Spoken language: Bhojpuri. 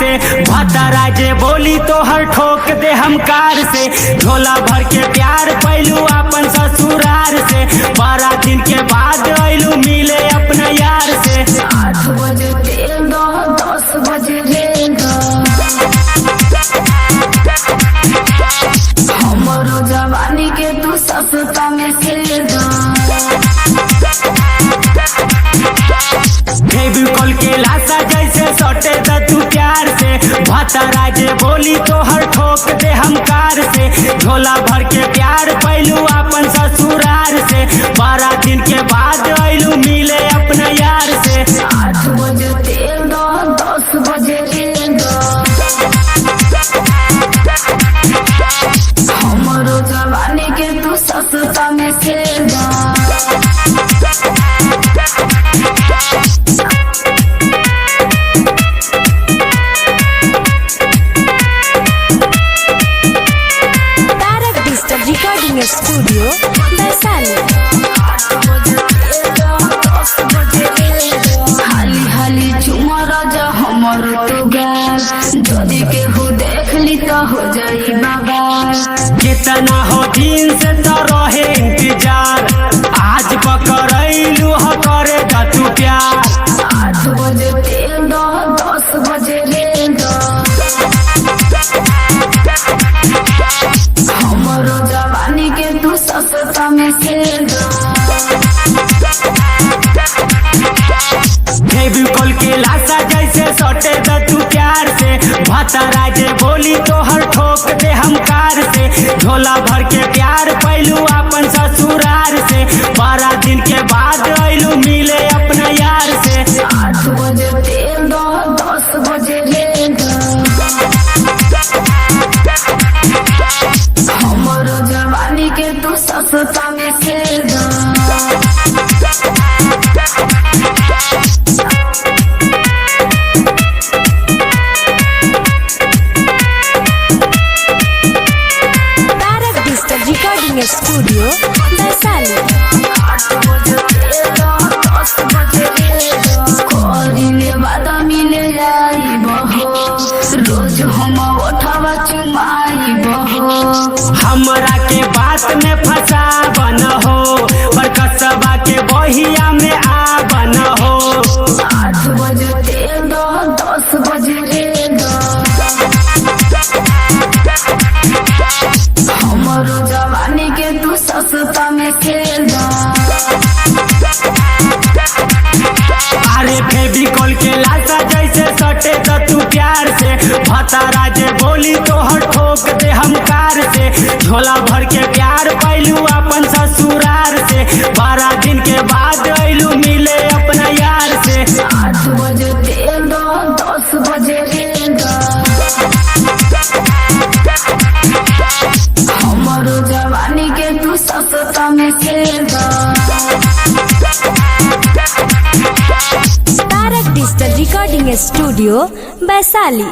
से भतरा जे बोली तो हर ठोक दे हम कार से। झोला भर के प्यार पैलू अपन ससुरार से, 12 दिन के बाद ऐलू मिले अपना यार से। 8 बजे तेल दो 10 बजे रेल दो, हमरो जवानी के तू सस्ता में खेल दो। कॉल के लाशा जैसे सटे द तू प्यार से, भतरा जे बोली तो हर ठोक दे हम कार से। झोला भर के प्यार पैलू अपन ससुरार से, 12 दिन के बाद ऐलू मिले अपना यार से। 8 बजे तेल दो 10 बजे रेल दो, हमरो जवानी के तू सस्ता में खेल दो। Recording studio Vaishali. हाली हाली चुमा राजा हमर तो गैस, जदि केहू देख ली तो हो जाई बाबा। कितना हो दिन से तो रहे इंतजार, आज पकड़ैलू ह करे द तू प्यार। 8 बजे तेल दो 10 बजे रेल दो, हमरो जवानी के तू सस्ता में खेल दो। कॉल के लाशा जैसे सटे द तू प्यार से, भतरा जे बोली तो हर ठोक दे हम कार से। झोला भर के प्यार पैलू अपन ससुरार से, 12 दिन के बाद ऐलू मिले अपना यार से। 8 बजे तेल दो 10 बजे रेल दो, हमरो जवानी के तू सस्ता में खेल दो। Recording studio Vaishali. 8 बजे तेल दो 10 बजे रेल दो, कोरिले वादा मिले जाई बहो, रोज हम उठावा चुमाई बहो। हमरा के बात में फंसा बन हो, पर कसबा के बहिया में आ बन हो। 8 बजे तेल दो 10 बजे रेल दो, हमरो जवानी के तू सस्ता में खेल दो। अरे कॉल के लाशा जैसे सटे द तू प्यार से, भतरा जे बोली तो हर ठोक दे हम कार से। झोला भर के प्यार पैलू अपन ससुरार से, 12 दिन के बाद ऐलू मिले अपना यार से। 8 बजे तेल दो 10 बजे रेल दो, हमरो जवानी के तू सस्ता में खेल दो। Recording studio Vaishali.